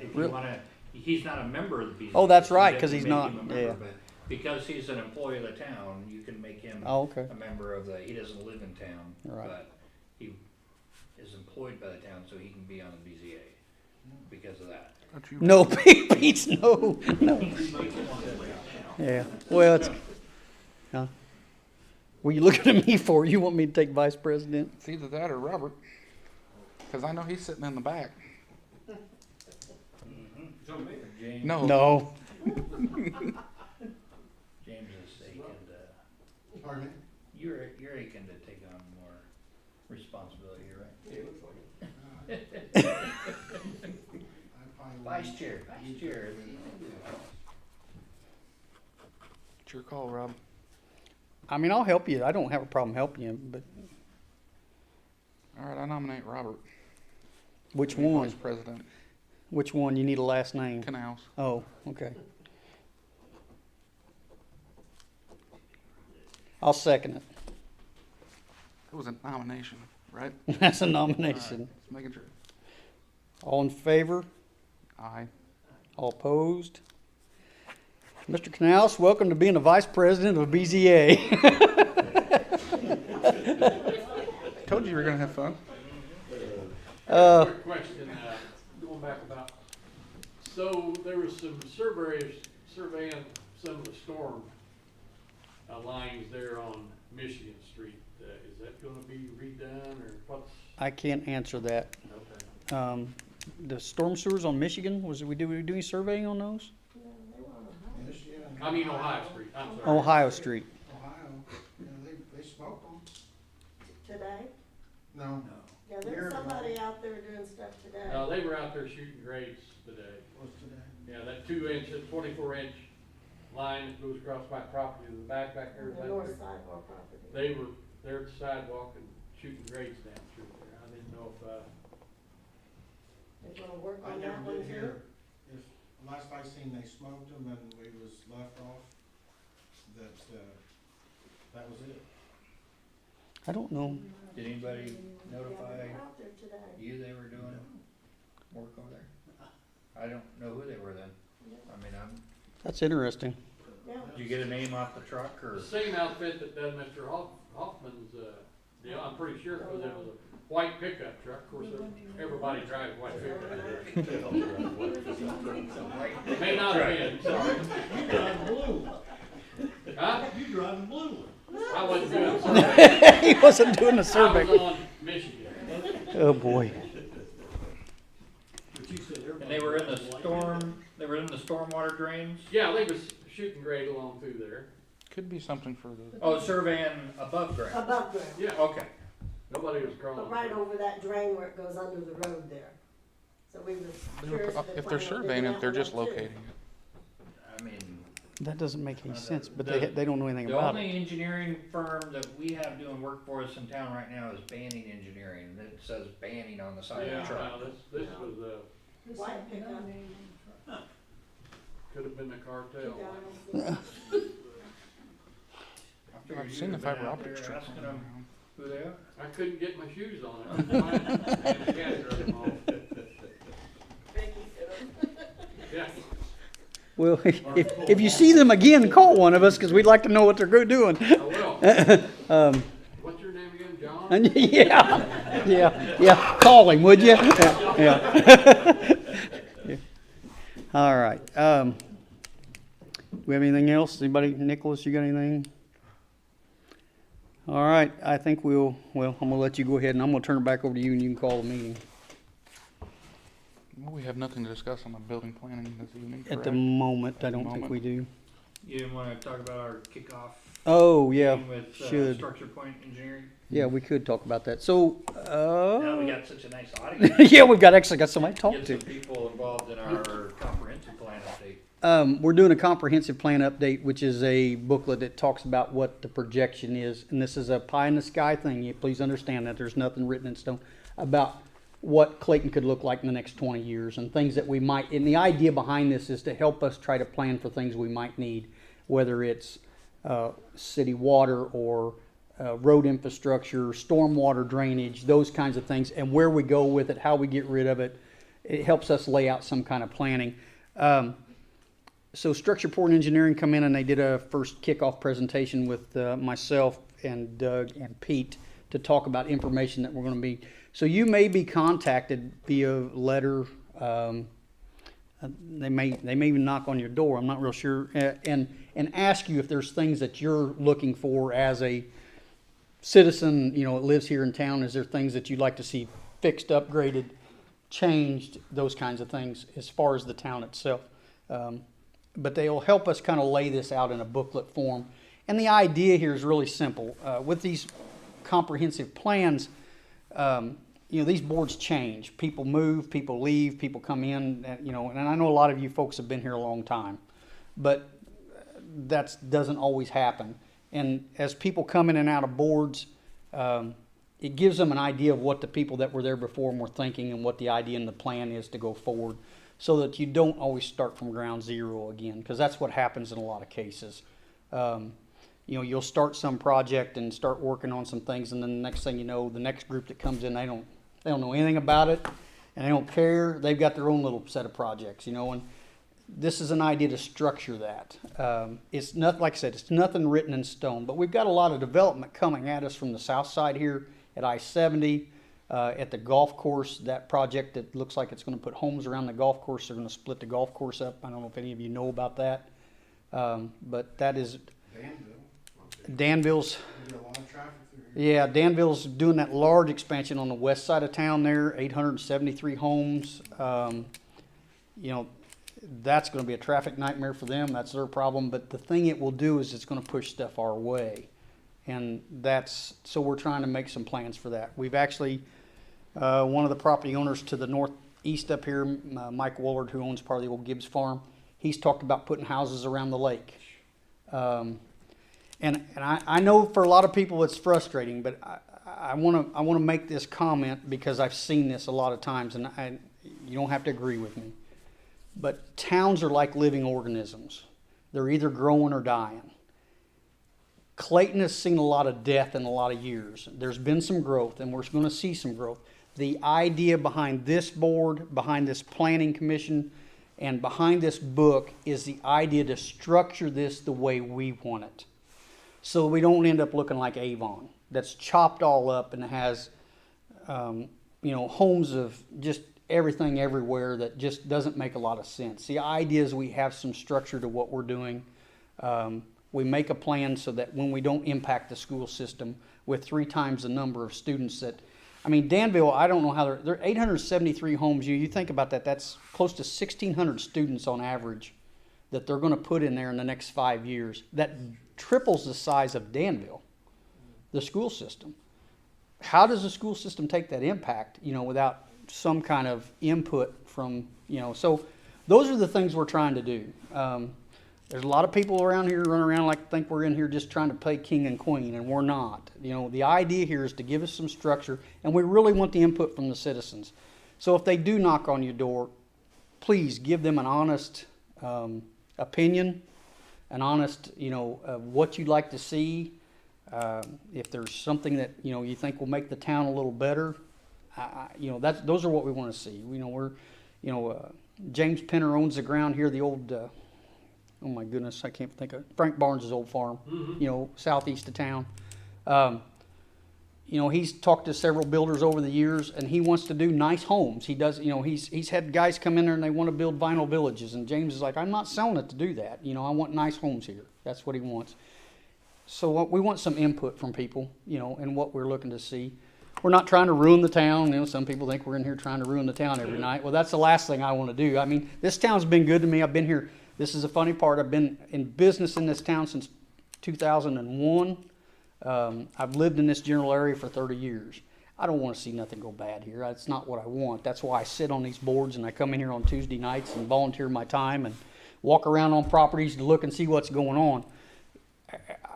If you wanna, he's not a member of the BZA. Oh, that's right, You 'cause have to he's make not, him a member, yeah. but because he's an employee of the town, you can make him Oh, okay. a member of he doesn't live in town, Right. but he is employed by the town, so he can be on the BZA because of that. Don't you? No, Pete's no. Yeah. Well, it's. Huh? What are you looking at me for? You want me to take vice president? It's either that or Robert, because I know he's sitting in the back. James, No. No. James is aching Pardon me? you're aching to take on more responsibility, right? I'd probably Vice chair. It's your call, Rob. I mean, I'll help you. I don't have a problem helping you, but All right, I nominate Robert. which to be one? Vice President. Which one? You need a last name. Canals. Oh, okay. I'll second it. It was a nomination, right? That's a nomination. Just making sure. All in favor? Aye. All opposed? Mr. Canals, welcome to being the vice president of BZA. Told you were gonna have fun. Quick question, going back about, so there was some surveying some of the storm lines there on Michigan Street. Is that gonna be redone or what's? I can't answer that. Okay. The storm sewers on Michigan, did we do any surveying on those? Michigan, I mean Ohio Street, I'm sorry. Ohio Street. Ohio, they smoked them. Today? No, Yeah, Years there's ago. somebody out there doing stuff today. No, they were out there shooting grades today. was today. Yeah, that 2-inch, 24-inch line that goes across my property, the back there. On the north side of our property. They were there at the sidewalk and shooting grades down through there. I didn't know if, They're gonna work I on never that one did too? hear, if, last I seen, they smoked them and we was left off, that was it. I don't know. Did anybody notify Yeah, they were out there today. you they were doing work over there? I don't know who they were then. I mean, That's interesting. Yeah. did you get a name off the truck or? the same outfit that done Mr. Hoffman's, deal, I'm pretty sure, because it was a white pickup truck. Of course, everybody drives white pickup. It may not have been, sorry. You drive blue. Huh? You drive blue. I wasn't doing survey. He wasn't doing a I survey. was on Michigan. Oh, boy. But you said And they were in the storm stormwater drains? Yeah, they was shooting grade along through there. Could be something for the. Oh, surveying above ground? Above ground, Yeah, Okay. nobody was crawling. but right over that drain where it goes under the road there. So we was curious If they're surveying it, they're just locating it. I mean, That doesn't make any sense, but The- they don't know anything the about only it. engineering firm that we have doing work for us in town right now is Banning Engineering. That says banning on the side of Yeah, the truck. well, this was, White pickup. could have been a cartel. I figured I've you'd seen the have been fiber out optic there truck. asking them who they are. I couldn't get my shoes on it. And the cat drove them off. Yeah. Well, if you see them again, call one of us, because we'd like to know what they're doing. I will. What's your name again, John? Yeah, call him, would you? Yeah. All right, we have anything else? Anybody, Nicholas, you got anything? All right, I think I'm gonna let you go ahead, and I'm gonna turn it back over to you, and you can call the meeting. Well, we have nothing to discuss on the building planning this evening, At the correct? moment, I don't think we do. You didn't want to talk about our kickoff Oh, yeah, meeting with should. Structure Point Engineering? Yeah, we could talk about that. So, Now we got such a nice audience. yeah, we've actually got somebody to talk Get to. some people involved in our comprehensive plan update. We're doing a comprehensive plan update, which is a booklet that talks about what the projection is. And this is a pie in the sky thing. Please understand that there's nothing written in stone about what Clayton could look like in the next 20 years and things that we might, and the idea behind this is to help us try to plan for things we might need, whether it's city water or road infrastructure, stormwater drainage, those kinds of things, and where we go with it, how we get rid of it. It helps us lay out some kind of planning. So Structure Point Engineering come in and they did a first kickoff presentation with myself and Doug and Pete to talk about information that we're going to be. So you may be contacted via letter. They may even knock on your door. I'm not real sure, and ask you if there's things that you're looking for as a citizen. You know, that lives here in town. Is there things that you'd like to see fixed, upgraded, changed, those kinds of things as far as the town itself? But they'll help us kind of lay this out in a booklet form. And the idea here is really simple. With these comprehensive plans, these boards change. People move, people leave, people come in, and I know a lot of you folks have been here a long time, but that doesn't always happen. And as people come in and out of boards, it gives them an idea of what the people that were there before were thinking and what the idea and the plan is to go forward, so that you don't always start from ground zero again, because that's what happens in a lot of cases. You'll start some project and start working on some things, and then the next thing you know, the next group that comes in, they don't know anything about it, and they don't care. They've got their own little set of projects, and this is an idea to structure that. It's not, like I said, it's nothing written in stone, but we've got a lot of development coming at us from the south side here at I-70, at the golf course. That project that looks like it's going to put homes around the golf course. They're going to split the golf course up. I don't know if any of you know about that, but that is Danville's. We get a lot of traffic through here. Yeah, Danville's doing that large expansion on the west side of town there, 873 homes. That's going to be a traffic nightmare for them. That's their problem. But the thing it will do is it's going to push stuff our way. And so we're trying to make some plans for that. We've actually, one of the property owners to the northeast up here, Mike Woolard, who owns part of the old Gibbs Farm, he's talked about putting houses around the lake. And I know for a lot of people it's frustrating, but I want to make this comment because I've seen this a lot of times, and you don't have to agree with me. But towns are like living organisms. They're either growing or dying. Clayton has seen a lot of death in a lot of years. There's been some growth, and we're going to see some growth. The idea behind this board, behind this planning commission, and behind this book is the idea to structure this the way we want it, so we don't end up looking like Avon, that's chopped all up and has, homes of just everything everywhere that just doesn't make a lot of sense. The idea is we have some structure to what we're doing. We make a plan so that when we don't impact the school system with 3 times the number of students that, Danville, I don't know how they're 873 homes. You think about that, that's close to 1,600 students on average that they're gonna put in there in the next 5 years, that triples the size of Danville, the school system. How does the school system take that impact, without some kind of input from, so those are the things we're trying to do. There's a lot of people around here running around like think we're in here just trying to play king and queen, and we're not. The idea here is to give us some structure, and we really want the input from the citizens. So if they do knock on your door, please give them an honest opinion, an honest, what you'd like to see. If there's something that you think will make the town a little better, those are what we want to see. James Penner owns the ground here, the old. Oh my goodness, I can't think of Frank Barnes' old farm, southeast of town. He's talked to several builders over the years, and he wants to do nice homes. He does, he's had guys come in there and they want to build vinyl villages, and James is like, I'm not selling it to do that. I want nice homes here. That's what he wants. So we want some input from people, and what we're looking to see. We're not trying to ruin the town. Some people think we're in here trying to ruin the town every night. Well, that's the last thing I want to do. I mean, this town's been good to me. I've been here. This is the funny part. I've been in business in this town since 2001. I've lived in this general area for 30 years. I don't want to see nothing go bad here. That's not what I want. That's why I sit on these boards and I come in here on Tuesday nights and volunteer my time and walk around on properties to look and see what's going on.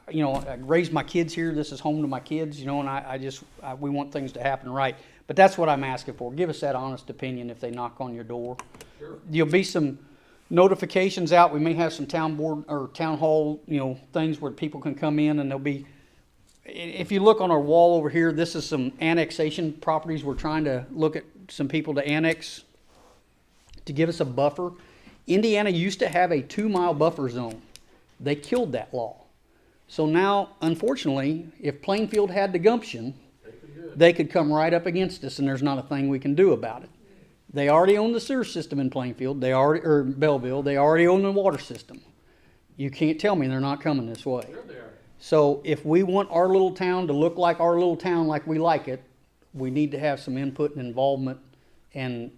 I raised my kids here. This is home to my kids, and we want things to happen right. But that's what I'm asking for. Give us that honest opinion if they knock on your door. Sure. There'll be some notifications out. We may have some town board or town hall, things where people can come in, and there'll be, if you look on our wall over here, this is some annexation properties. We're trying to look at some people to annex to give us a buffer. Indiana used to have a 2-mile buffer zone. They killed that law. So now, unfortunately, if Plainfield had the gumption, they could come right up against us, and there's not a thing we can do about it. They already own the sewer system in Plainfield, or Belleville. They already own the water system. You can't tell me they're not coming this way. Sure they are. So if we want our little town to look like our little town, like we like it, we need to have some input and involvement, and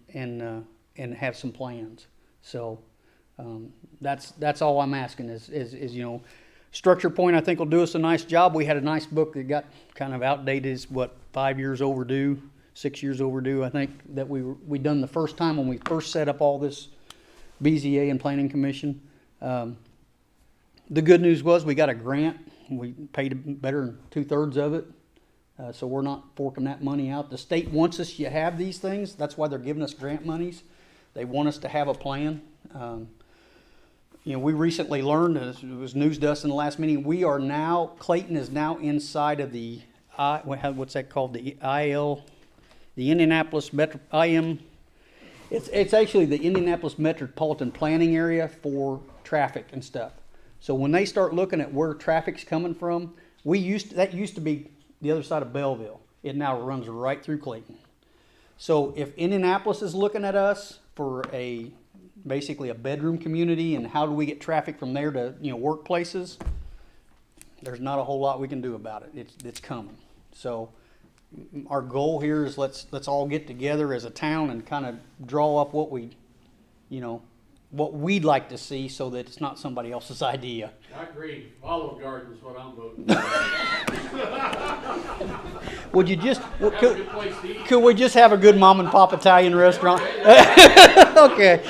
have some plans. So that's all I'm asking is Structure Point, I think, will do us a nice job. We had a nice book that got kind of outdated. It's 5 years overdue, 6 years overdue, I think, that we done the first time when we first set up all this BZA and Planning Commission. The good news was we got a grant. We paid better than 2/3 of it, so we're not forking that money out. The state wants us to have these things. That's why they're giving us grant monies. They want us to have a plan. We recently learned, it was news to us in the last meeting, Clayton is now inside of the, what's that called? The the Indianapolis Metro, it's actually the Indianapolis Metropolitan Planning Area for traffic and stuff. So when they start looking at where traffic's coming from, that used to be the other side of Belleville. It now runs right through Clayton. So if Indianapolis is looking at us for basically a bedroom community, and how do we get traffic from there to workplaces, there's not a whole lot we can do about it. It's coming. So our goal here is let's all get together as a town and kind of draw up what we'd like to see, so that it's not somebody else's idea. I agree. Olive Garden is what I'm voting for. Would you just That's a good place to eat. could we just have a good mom and pop Italian restaurant? Okay.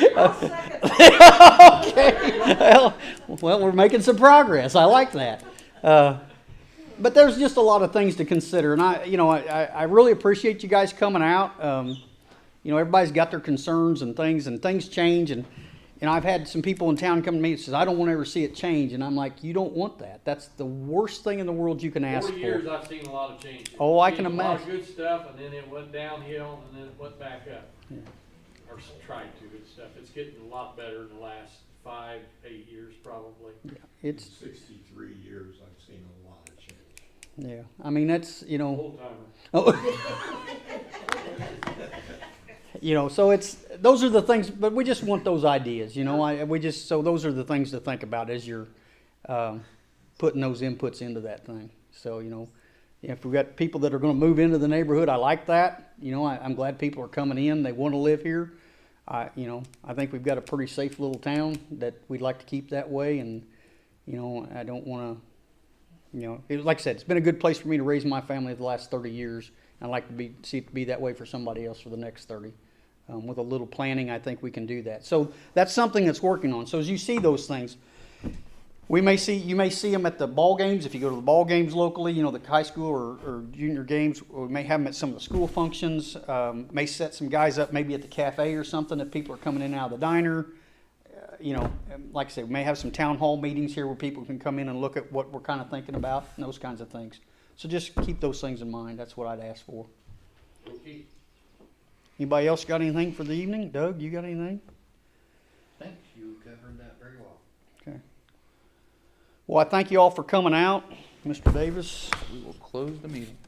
Okay. Well, we're making some progress. I like that. But there's just a lot of things to consider, and I really appreciate you guys coming out. Everybody's got their concerns and things change, and I've had some people in town come to me and says, I don't want to ever see it change, and I'm like, you don't want that. That's the worst thing in the world you can ask for. 40 years I've seen a lot of changes. Oh, I can Seen a lot of imagine. good stuff, and then it went downhill, and then it went back up. Yeah. Or tried to, good stuff. It's getting a lot better in the last 5-8 years, probably. It's 63 years, I've seen a lot of change. yeah. I mean, that's Old timer. So those are the things, but we just want those ideas, so those are the things to think about as you're putting those inputs into that thing. So, if we've got people that are going to move into the neighborhood, I like that. I'm glad people are coming in. They want to live here. I think we've got a pretty safe little town that we'd like to keep that way, and, I don't wanna, like I said, it's been a good place for me to raise my family the last 30 years. I'd like to see it to be that way for somebody else for the next 30. With a little planning, I think we can do that. So that's something that's working on. So as you see those things, you may see them at the ball games. If you go to the ball games locally, the high school or junior games, or we may have them at some of the school functions. May set some guys up maybe at the cafe or something if people are coming in and out of the diner. Like I said, we may have some town hall meetings here where people can come in and look at what we're kind of thinking about and those kinds of things. So just keep those things in mind. That's what I'd ask for. Okay. Anybody else got anything for the evening? Doug, you got anything? Thanks, you covered that very well. Okay. Well, I thank you all for coming out. Mr. Davis. We will close the meeting.